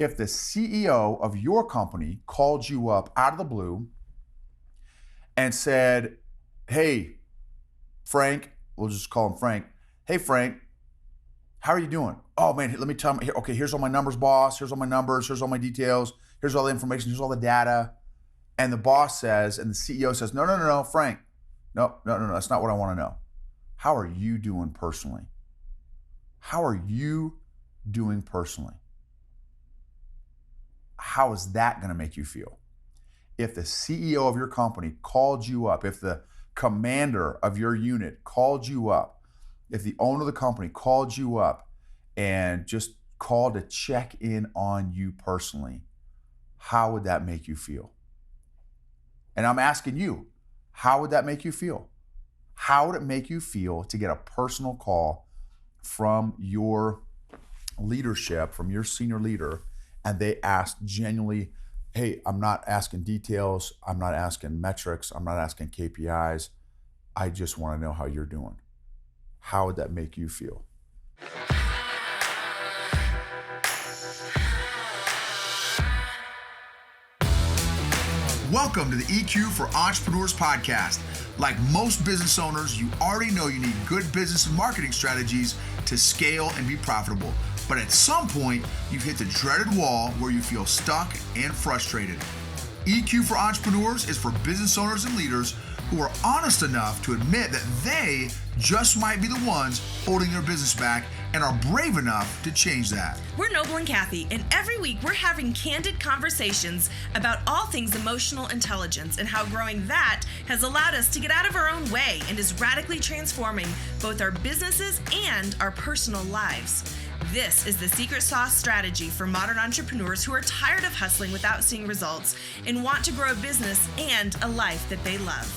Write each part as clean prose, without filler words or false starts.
If the CEO of your company called you up out of the blue and said, hey, Frank, we'll just call him Frank. Hey, Frank, how are you doing? Oh man, let me tell you, okay, here's all my numbers, boss. Here's all my numbers. Here's all my details. Here's all the information. Here's all the data. And the boss says, and the CEO says, no, Frank, no, that's not what I want to know. How are you doing personally? How are you doing personally? How is that going to make you feel? If the CEO of your company called you up, if the commander of your unit called you up, if the owner of the company called you up and just called to check in on you personally, how would that make you feel? And I'm asking you, how would that make you feel? How would it make you feel to get a personal call from your leadership, from your senior leader, and they ask genuinely, hey, I'm not asking details, I'm not asking metrics, I'm not asking KPIs, I just want to know how you're doing. How would that make you feel? Welcome to the EQ for Entrepreneurs podcast. Like most business owners, you already know you need good business and marketing strategies to scale and be profitable. But at some point, you've hit the dreaded wall where you feel stuck and frustrated. EQ for Entrepreneurs is for business owners and leaders who are honest enough to admit that they just might be the ones holding their business back and are brave enough to change that. We're Noble and Kathy, and every week we're having candid conversations about all things emotional intelligence and how growing that has allowed us to get out of our own way and is radically transforming both our businesses and our personal lives. This is the secret sauce strategy for modern entrepreneurs who are tired of hustling without seeing results and want to grow a business and a life that they love.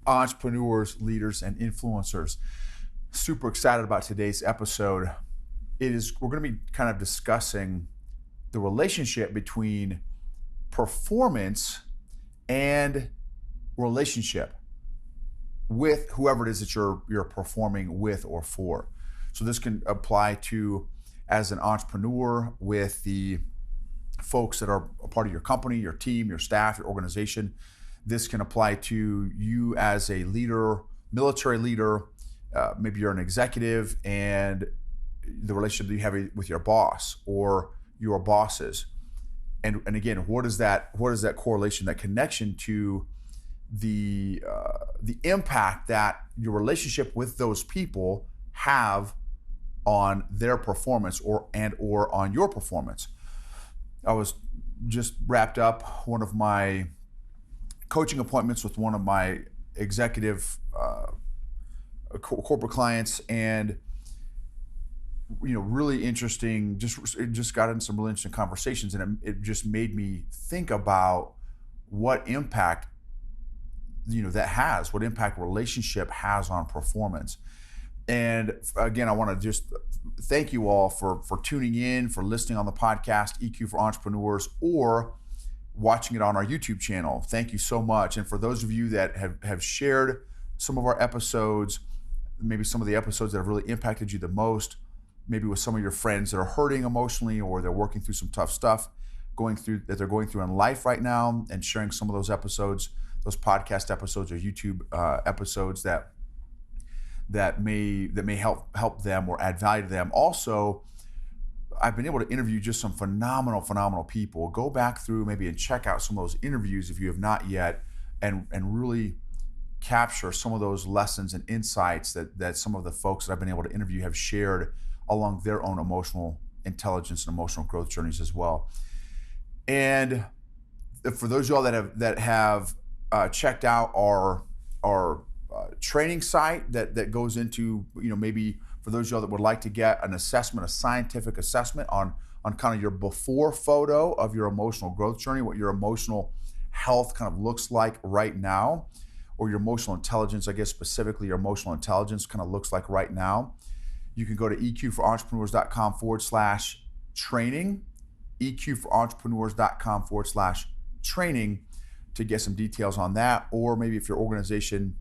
Entrepreneurs, leaders, and influencers. Super excited about today's episode. We're going to be kind of discussing the relationship between performance and relationship with whoever it is that you're performing with or for. So this can apply to as an entrepreneur with the folks that are a part of your company, your team, your staff, your organization. This can apply to you as a leader, military leader. Maybe you're an executive and the relationship that you have with your boss or your bosses. And again, what is that correlation, that connection to the impact that your relationship with those people have on their performance or on your performance? I was just wrapped up one of my coaching appointments with one of my executive corporate clients, and really interesting. Just got in some really interesting conversations, and it just made me think about what impact what impact relationship has on performance. And again, I want to just thank you all for tuning in, for listening on the podcast EQ for Entrepreneurs, or watching it on our YouTube channel. Thank you so much. And for those of you that have shared some of our episodes, maybe some of the episodes that have really impacted you the most, maybe with some of your friends that are hurting emotionally, or they're working through some tough stuff that they're going through in life right now, and sharing some of those episodes, those podcast episodes or YouTube episodes that may help them or add value to them. Also, I've been able to interview just some phenomenal people. Go back through maybe and check out some of those interviews if you have not yet, and really capture some of those lessons and insights that some of the folks that I've been able to interview have shared along their own emotional intelligence and emotional growth journeys as well. And for those of y'all that have checked out our training site that goes into, maybe for those of y'all that would like to get an assessment, a scientific assessment on kind of your before photo of your emotional growth journey, what your emotional health kind of looks like right now, or your emotional intelligence, I guess specifically your emotional intelligence kind of looks like right now, you can go to eqforentrepreneurs.com/training, eqforentrepreneurs.com/training to get some details on that, or maybe if your organization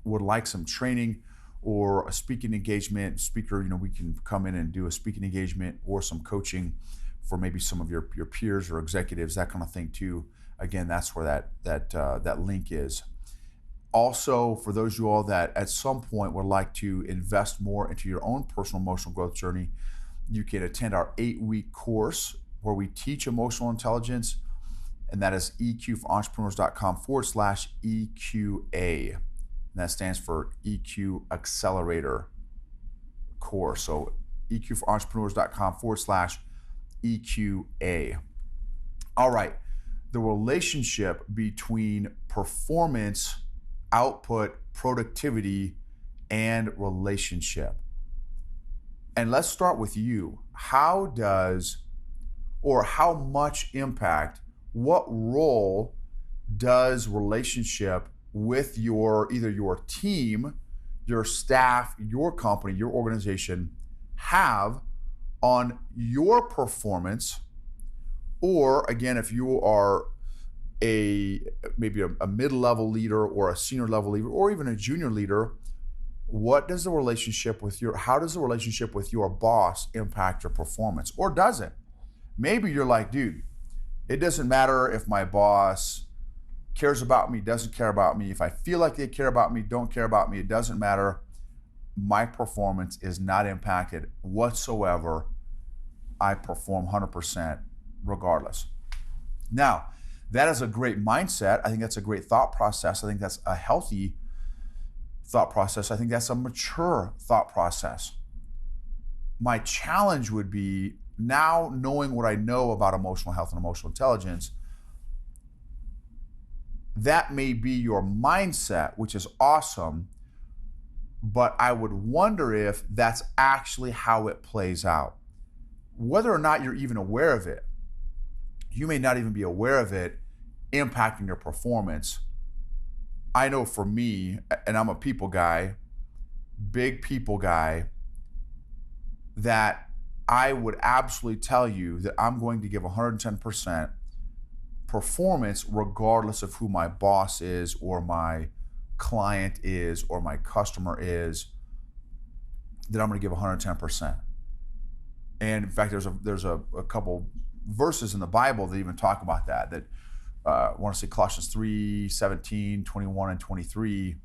would like some training or a speaking engagement, speaker, we can come in and do a speaking engagement or some coaching for maybe some of your peers or executives, that kind of thing too. Again, that's where that link is. Also, for those of you all that at some point would like to invest more into your own personal emotional growth journey, you can attend our 8-week course where we teach emotional intelligence, and that is eqforentrepreneurs.com/EQA. And that stands for EQ Accelerator Course. So eqforentrepreneurs.com/EQA. All right. The relationship between performance, output, productivity, and relationship. And let's start with you. How much impact, what role does relationship with either your team, your staff, your company, your organization have on your performance? Or again, if you are maybe a mid-level leader or a senior level leader or even a junior leader, how does the relationship with your boss impact your performance? Or does it? Maybe you're like, dude, it doesn't matter if my boss cares about me, doesn't care about me. If I feel like they care about me, don't care about me, it doesn't matter. My performance is not impacted whatsoever. I perform 100% regardless. Now, that is a great mindset. I think that's a great thought process. I think that's a healthy thought process. I think that's a mature thought process. My challenge would be, now knowing what I know about emotional health and emotional intelligence, that may be your mindset, which is awesome, but I would wonder if that's actually how it plays out. Whether or not you're even aware of it, you may not even be aware of it impacting your performance. I know for me, and I'm a people guy, big people guy, that I would absolutely tell you that I'm going to give 110% performance regardless of who my boss is or my client is or my customer is, that I'm going to give 110%. And in fact, there's a couple verses in the Bible that even talk about that I want to say Colossians 3:17, 21, and 23.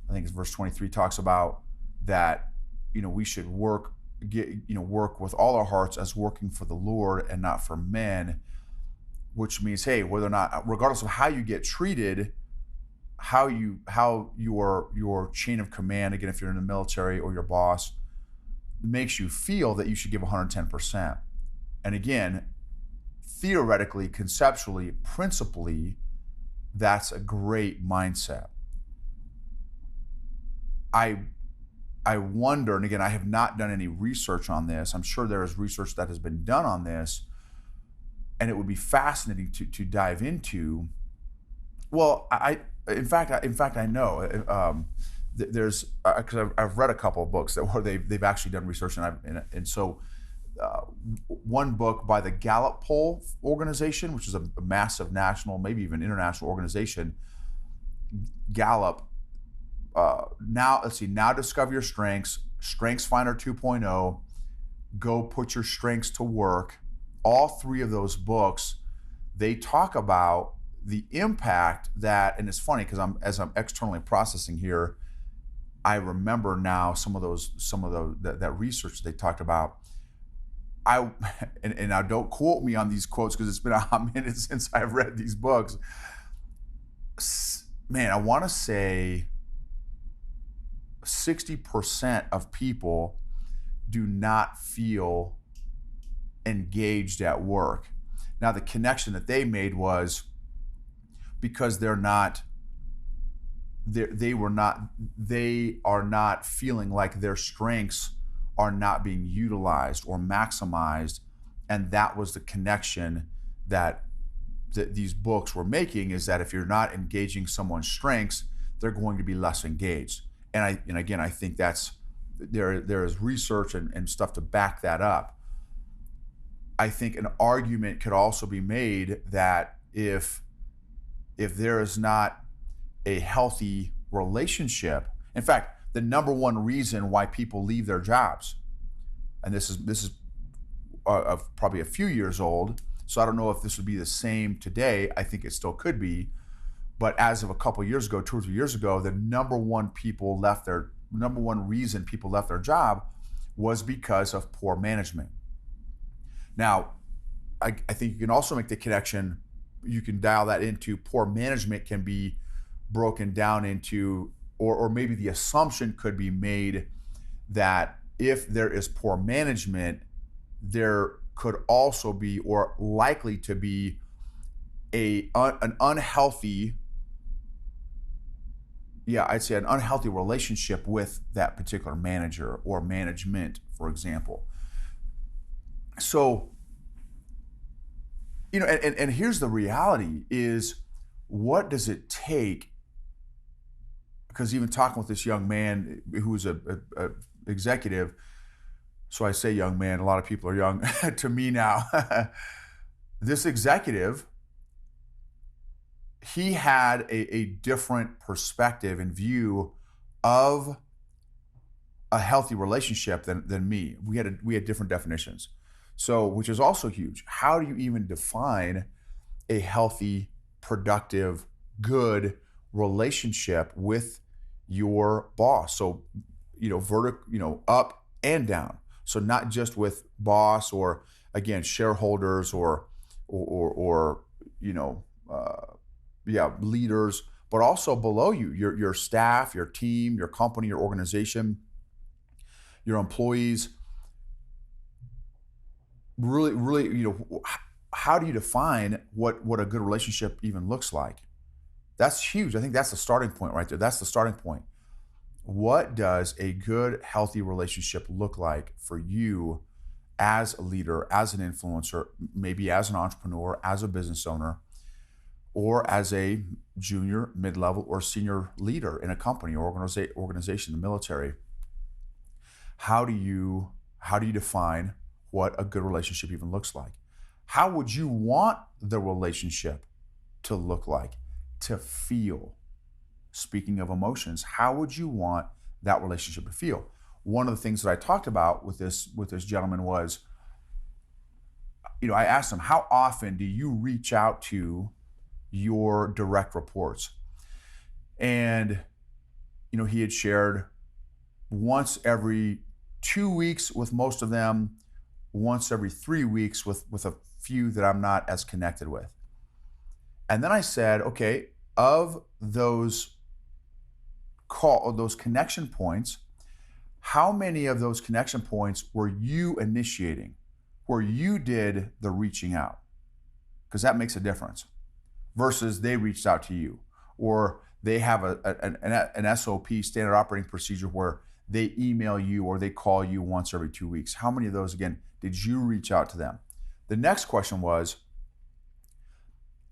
I think it's verse 23 talks about that, we should work with all our hearts as working for the Lord and not for men, which means, hey, whether or not, regardless of how you get treated, how your chain of command, again, if you're in the military or your boss, makes you feel that you should give 110%. And again, theoretically, conceptually, principally, that's a great mindset. I wonder, and again, I have not done any research on this. I'm sure there is research that has been done on this, and it would be fascinating to dive into. Well, in fact, I know there's because I've read a couple of books where they've actually done research, and so one book by the Gallup Poll organization, which is a massive national, maybe even international organization. Gallup. Now Discover Your Strengths, Strengths Finder 2.0, Go Put Your Strengths to Work. All three of those books, they talk about the impact that, and it's funny because as I'm externally processing here, I remember now some of that research they talked about. And now don't quote me on these quotes because it's been a hot minute since I've read these books. Man, I want to say 60% of people do not feel engaged at work. Now, the connection that they made was because they are not feeling like their strengths are not being utilized or maximized. And that was the connection that these books were making, is that if you're not engaging someone's strengths, they're going to be less engaged. And again, I think there is research and stuff to back that up. I think an argument could also be made that if if there is not a healthy relationship. In fact, the number one reason why people leave their jobs, and this is probably a few years old, so I don't know if this would be the same today. I think it still could be, but as of a couple of years ago, 2 or 3 years ago, the number one reason people left their job was because of poor management. Now, I think you can also make the connection, you can dial that into poor management can be broken down into, or maybe the assumption could be made that if there is poor management, there could also be, or likely to be, an unhealthy, I'd say an unhealthy relationship with that particular manager or management, for example. So, and here's the reality is, what does it take? Because even talking with this young man who was a executive, so I say young man, a lot of people are young to me now. This executive, he had a different perspective and view of a healthy relationship than me. We had different definitions. So, which is also huge. How do you even define a healthy, productive, good relationship with your boss? So, up and down. So not just with boss or, again, shareholders or leaders, but also below you, your staff, your team, your company, your organization, your employees. Really, how do you define what a good relationship even looks like? That's huge. I think that's the starting point right there. That's the starting point. What does a good, healthy relationship look like for you as a leader, as an influencer, maybe as an entrepreneur, as a business owner, or as a junior, mid-level, or senior leader in a company or organization, the military? How do you define what a good relationship even looks like? How would you want the relationship to look like, to feel? Speaking of emotions, how would you want that relationship to feel? One of the things that I talked about with this gentleman was, I asked him, how often do you reach out to your direct reports? And, he had shared once every 2 weeks with most of them, once every 3 weeks with a few that I'm not as connected with. And then I said, okay, of those connection points, how many of those connection points were you initiating, where you did the reaching out? Because that makes a difference versus they reached out to you, or they have an SOP, standard operating procedure, where they email you or they call you once every 2 weeks. How many of those, again, did you reach out to them? The next question was,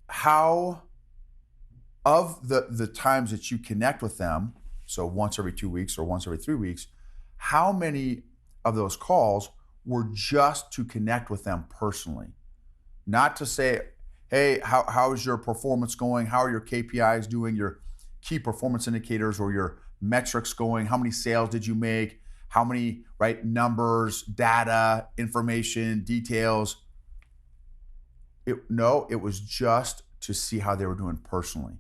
how, of the times that you connect with them, so once every 2 weeks or once every 3 weeks, how many of those calls were just to connect with them personally? Not to say, hey, how is your performance going? How are your KPIs doing? Your key performance indicators or your metrics going? How many sales did you make? How many, numbers, data, information, details? No, it was just to see how they were doing personally.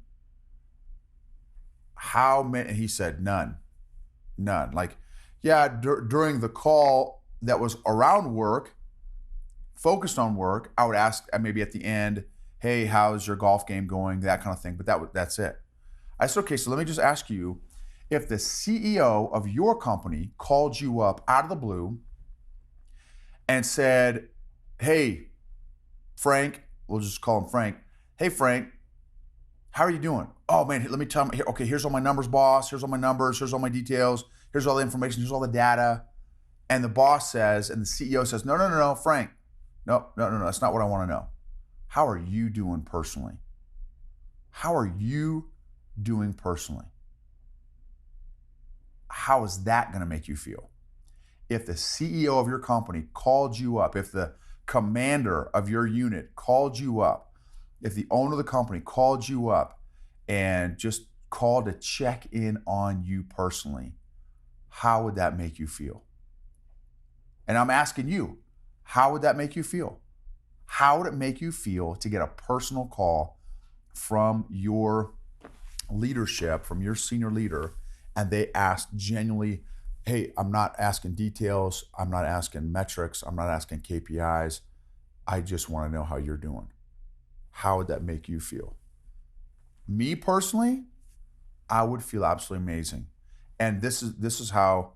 How many? He said none. During the call that was around work, focused on work, I would ask maybe at the end, hey, how's your golf game going? That kind of thing. But that's it. I said, okay, so let me just ask you, if the CEO of your company called you up out of the blue and said, hey, Frank, we'll just call him Frank. Hey, Frank, how are you doing? Oh, man, let me tell him. Okay, here's all my numbers, boss. Here's all my numbers. Here's all my details. Here's all the information. Here's all the data. And the boss says, and the CEO says, no, Frank. No, that's not what I want to know. How are you doing personally? How are you doing personally? How is that going to make you feel? If the CEO of your company called you up, if the commander of your unit called you up, if the owner of the company called you up and just call to check in on you personally, how would that make you feel? And I'm asking you, how would that make you feel? How would it make you feel to get a personal call from your leadership, from your senior leader, and they ask genuinely, hey, I'm not asking details, I'm not asking metrics, I'm not asking KPIs, I just want to know how you're doing. How would that make you feel? Me personally, I would feel absolutely amazing. And this is how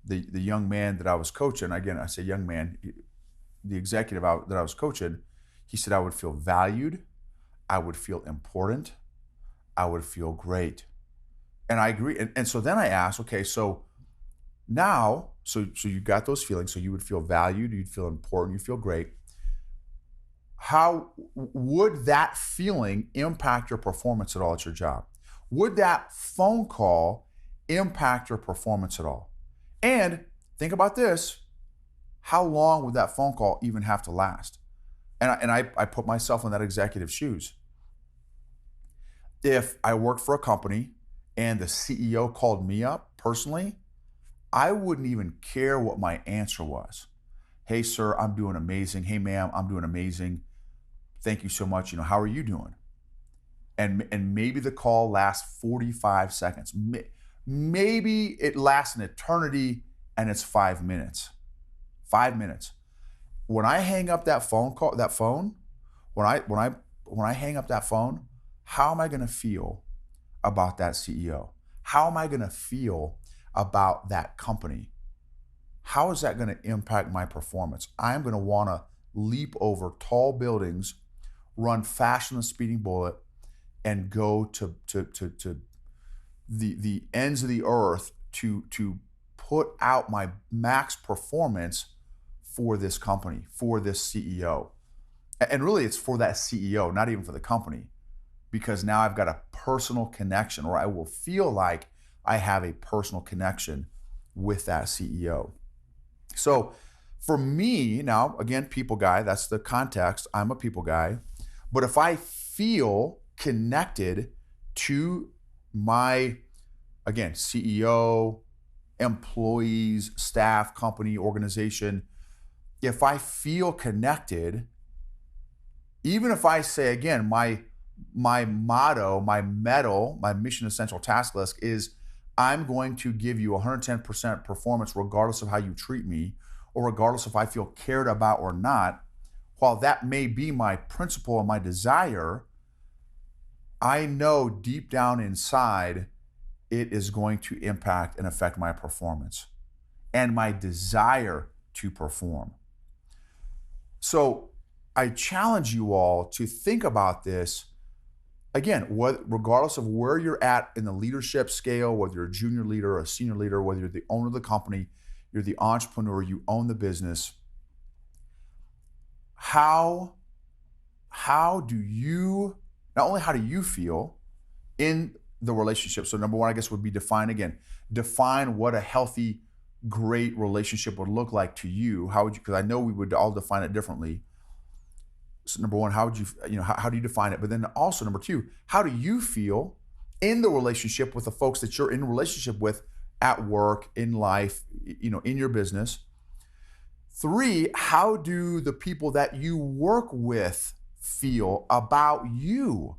the young man that I was coaching, again, I say young man, the executive that I was coaching, he said I would feel valued, I would feel important, I would feel great. And I agree. And so then I asked, okay, so now, so you got those feelings, so you would feel valued, you'd feel important, you feel great. How would that feeling impact your performance at all at your job? Would that phone call impact your performance at all? And think about this, how long would that phone call even have to last? And I put myself in that executive's shoes. If I worked for a company and the CEO called me up personally, I wouldn't even care what my answer was. Hey, sir, I'm doing amazing. Hey, ma'am, I'm doing amazing. Thank you so much. How are you doing? And maybe the call lasts 45 seconds. Maybe it lasts an eternity and it's 5 minutes. 5 minutes. When I hang up that phone, when I hang up that phone, how am I going to feel about that CEO? How am I going to feel about that company? How is that going to impact my performance? I'm going to want to leap over tall buildings, run faster than a speeding bullet, and go to the ends of the earth to put out my max performance for this company, for this CEO. And really it's for that CEO, not even for the company, because now I've got a personal connection, or I will feel like I have a personal connection with that CEO. So for me, now, again, people guy, that's the context. I'm a people guy. But if I feel connected to my, again, CEO, employees, staff, company, organization, if I feel connected, even if I say, again, my motto, my medal, my mission essential task list is I'm going to give you 110% performance regardless of how you treat me, or regardless if I feel cared about or not. While that may be my principle and my desire, I know deep down inside it is going to impact and affect my performance and my desire to perform. So I challenge you all to think about this. Again, regardless of where you're at in the leadership scale, whether you're a junior leader or a senior leader, whether you're the owner of the company, you're the entrepreneur, you own the business, how do you, not only how do you feel in the relationship? So number one, I guess, would be define what a healthy, great relationship would look like to you. How would you, because I know we would all define it differently. So number one, how would you, how do you define it? But then also number two, how do you feel in the relationship with the folks that you're in relationship with at work, in life, in your business? Three, how do the people that you work with feel about you?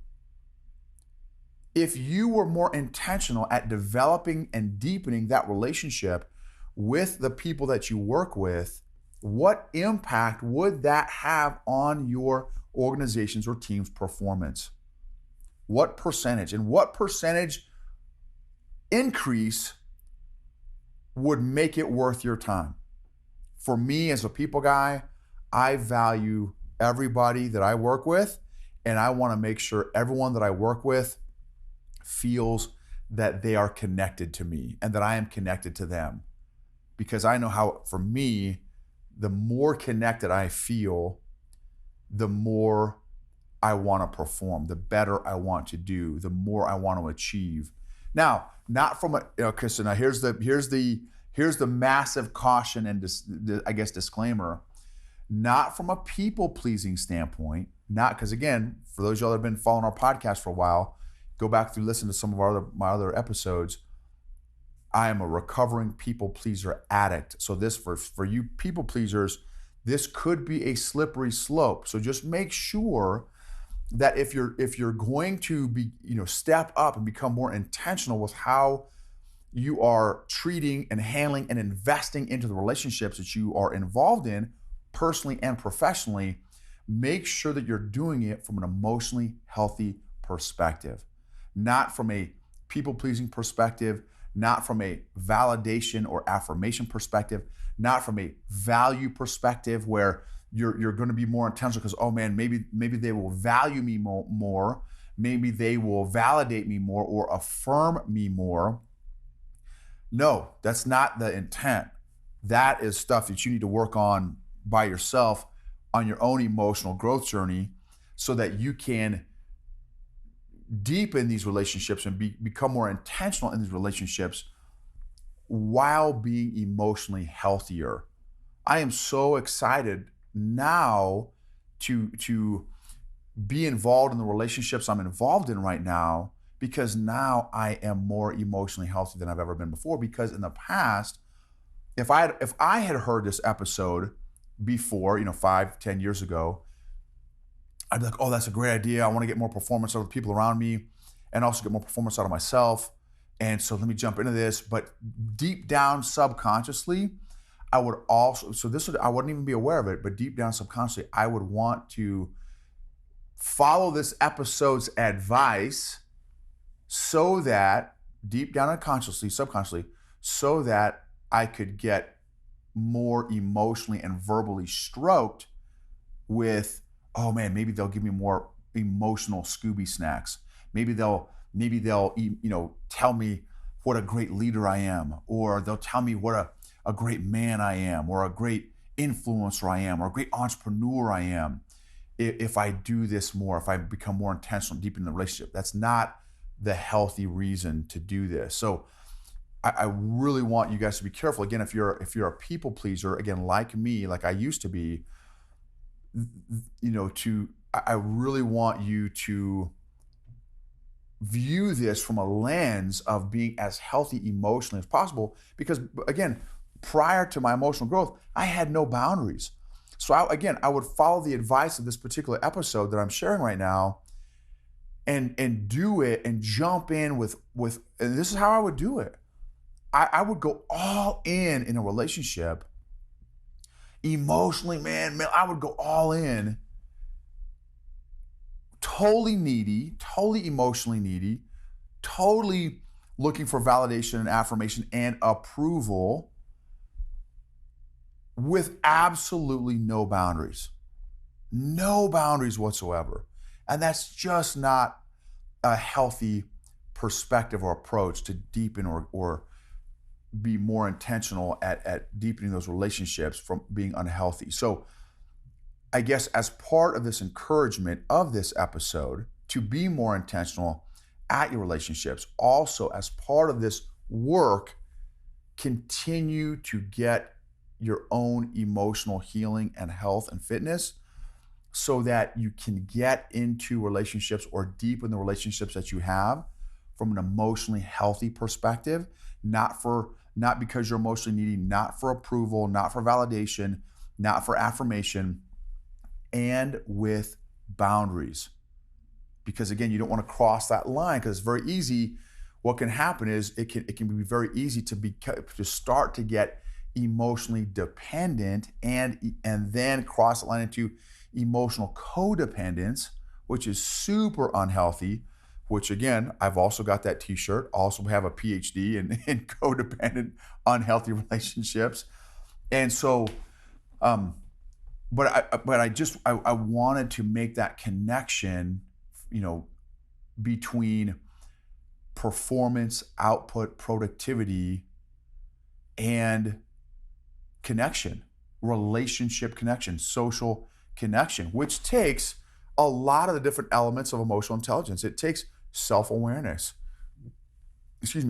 If you were more intentional at developing and deepening that relationship with the people that you work with, what impact would that have on your organization's or team's performance? What percentage increase would make it worth your time? For me, as a people guy, I value everybody that I work with, and I want to make sure everyone that I work with feels that they are connected to me and that I am connected to them. Because I know how, for me, the more connected I feel, the more I want to perform, the better I want to do, the more I want to achieve. Now, not from a, so now here's the massive caution and disclaimer. Not from a people pleasing standpoint, not because, again, for those of y'all that have been following our podcast for a while, go back through, listen to some of my other episodes. I am a recovering people pleaser addict. So this, for you people pleasers, this could be a slippery slope. So just make sure that if you're going to be, step up and become more intentional with how you are treating and handling and investing into the relationships that you are involved in, personally and professionally, make sure that you're doing it from an emotionally healthy perspective, not from a people-pleasing perspective, not from a validation or affirmation perspective, not from a value perspective where you're going to be more intentional because, oh man, maybe they will value me more, maybe they will validate me more or affirm me more. No, that's not the intent. That is stuff that you need to work on by yourself on your own emotional growth journey so that you can deepen these relationships and become more intentional in these relationships while being emotionally healthier. I am so excited now to be involved in the relationships I'm involved in right now, because now I am more emotionally healthy than I've ever been before. Because in the past, if I had heard this episode before, 5-10 years ago, I'd be like, oh, that's a great idea. I want to get more performance out of the people around me and also get more performance out of myself. And so let me jump into this. But deep down subconsciously, I would also, I wouldn't even be aware of it, but deep down subconsciously, I would want to follow this episode's advice so that deep down unconsciously, subconsciously, so that I could get more emotionally and verbally stroked with, oh man, maybe they'll give me more emotional Scooby snacks. Maybe they'll tell me what a great leader I am, or they'll tell me what a great man I am, or a great influencer I am, or a great entrepreneur I am. If I do this more, if I become more intentional, deep in the relationship, that's not the healthy reason to do this. So I really want you guys to be careful. Again, if you're a people pleaser, again, like me, like I used to be, I really want you to view this from a lens of being as healthy emotionally as possible. Because again, prior to my emotional growth, I had no boundaries. So I would follow the advice of this particular episode that I'm sharing right now and do it and jump in with, and this is how I would do it. I would go all in a relationship emotionally, man, I would go all in, totally needy, totally emotionally needy, totally looking for validation and affirmation and approval with absolutely no boundaries whatsoever. And that's just not a healthy perspective or approach to deepen or be more intentional at deepening those relationships from being unhealthy. So I guess as part of this encouragement of this episode to be more intentional at your relationships, also as part of this work, continue to get your own emotional healing and health and fitness so that you can get into relationships or deepen the relationships that you have from an emotionally healthy perspective, not because you're emotionally needy, not for approval, not for validation, not for affirmation, and with boundaries. Because again, you don't want to cross that line, because it's very easy. What can happen is it can be very easy to start to get emotionally dependent and then cross the line into emotional codependence, which is super unhealthy, which again, I've also got that t-shirt, also have a PhD in codependent unhealthy relationships. And so, but I wanted to make that connection, between performance, output, productivity, and connection, relationship connection, social connection, which takes a lot of the different elements of emotional intelligence. It takes self-awareness.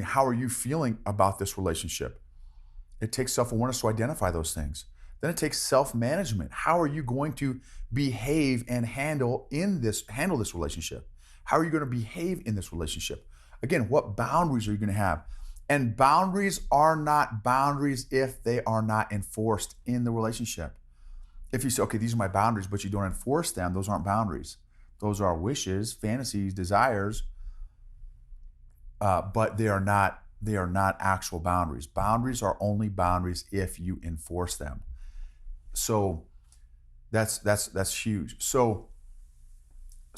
How are you feeling about this relationship? It takes self-awareness to identify those things. Then it takes self-management. How are you going to behave and handle this relationship? How are you going to behave in this relationship? Again, what boundaries are you going to have? And boundaries are not boundaries if they are not enforced in the relationship. If you say, okay, these are my boundaries, but you don't enforce them, those aren't boundaries. Those are wishes, fantasies, desires, but they are not actual boundaries. Boundaries are only boundaries if you enforce them. So that's huge. So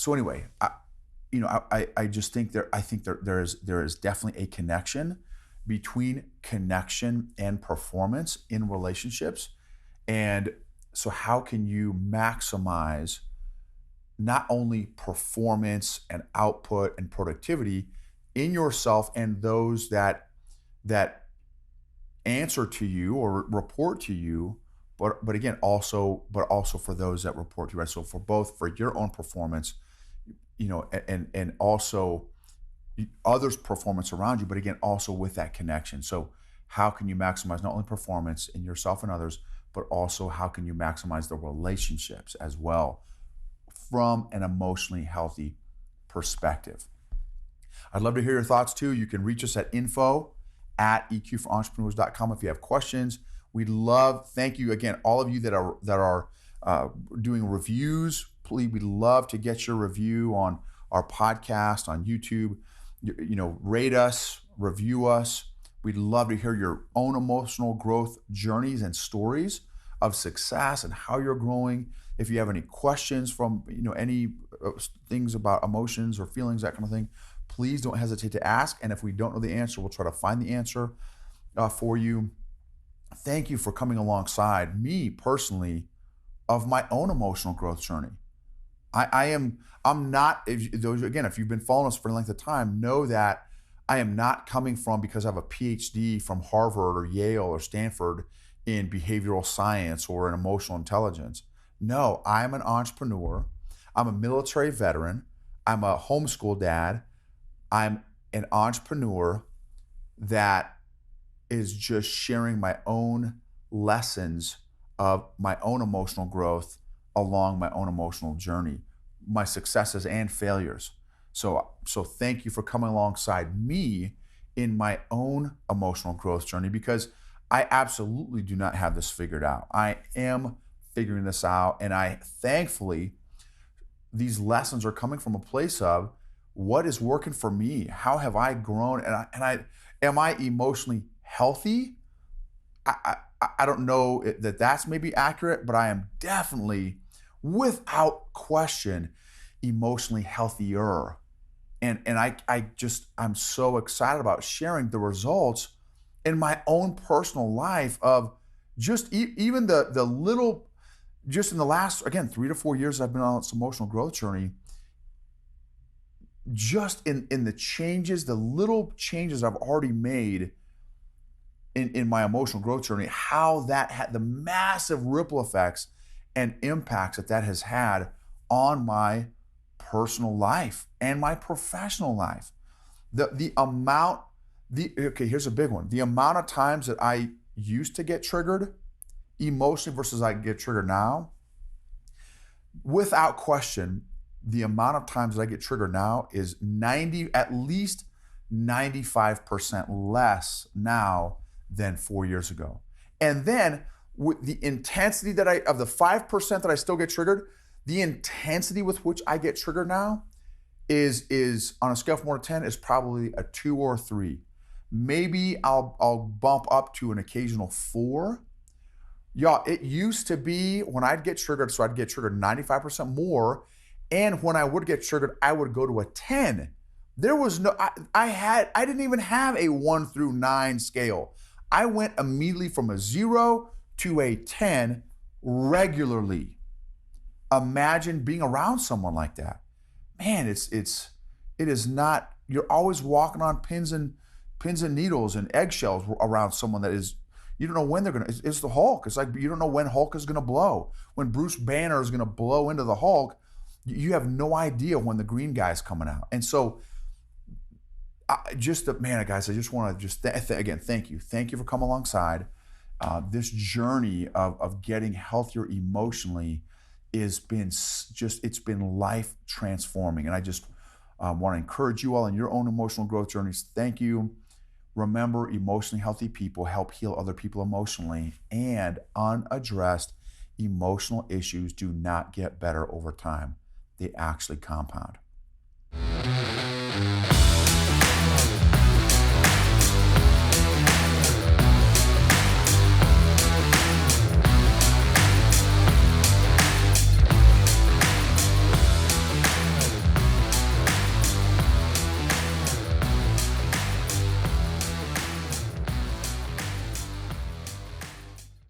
anyway, I just think there is definitely a connection between connection and performance in relationships. And so how can you maximize not only performance and output and productivity in yourself and those that answer to you or report to you, but again also for those that report to you, right? So for your own performance, and also others' performance around you, but again also with that connection. So how can you maximize not only performance in yourself and others, but also how can you maximize the relationships as well from an emotionally healthy perspective? I'd love to hear your thoughts too. You can reach us at info@eqforentrepreneurs.com if you have questions. We'd love, thank you again, all of you that are doing reviews. Please, we'd love to get your review on our podcast on YouTube. Rate us, review us. We'd love to hear your own emotional growth journeys and stories of success and how you're growing. If you have any questions from any things about emotions or feelings, that kind of thing, please don't hesitate to ask. And if we don't know the answer, we'll try to find the answer for you. Thank you for coming alongside me personally of my own emotional growth journey. I'm not, if you've been following us for a length of time, know that I am not coming from because I have a PhD from Harvard or Yale or Stanford in behavioral science or in emotional intelligence. No, I'm an entrepreneur. I'm a military veteran. I'm a homeschool dad. I'm an entrepreneur that is just sharing my own lessons of my own emotional growth along my own emotional journey, my successes and failures. So thank you for coming alongside me in my own emotional growth journey, because I absolutely do not have this figured out. I am figuring this out, and thankfully, these lessons are coming from a place of what is working for me. How have I grown? And am I emotionally healthy? I don't know that's maybe accurate, but I am definitely, without question, emotionally healthier. And I'm so excited about sharing the results in my own personal life of just even the little, just in the last, again, 3 to 4 years I've been on this emotional growth journey, just in the changes, the little changes I've already made in my emotional growth journey, how that had the massive ripple effects and impacts that has had on my personal life and my professional life. Here's a big one. The amount of times that I used to get triggered emotionally versus I get triggered now, without question, the amount of times that I get triggered now is at least 95% less now than 4 years ago. And then with the intensity of the 5% that I still get triggered, the intensity with which I get triggered now is on a scale from 1 to 10 is probably a 2 or a 3. Maybe I'll bump up to an occasional 4. Y'all, it used to be when I'd get triggered, so I'd get triggered 95% more. And when I would get triggered, I would go to a 10. There was no, I didn't even have a 1 through 9 scale. I went immediately from a 0 to a 10 regularly. Imagine being around someone like that. Man, it is not, you're always walking on pins and needles and eggshells around someone that is, you don't know when they're gonna, it's the Hulk. It's like, you don't know when Hulk is gonna blow. When Bruce Banner is gonna blow into the Hulk, you have no idea when the green guy's coming out. And so, guys, I just want to again, thank you. Thank you for coming alongside. This journey of getting healthier emotionally it's been life transforming. And Want to encourage you all in your own emotional growth journeys. Thank you. Remember, emotionally healthy people help heal other people emotionally, and unaddressed emotional issues do not get better over time. They actually compound.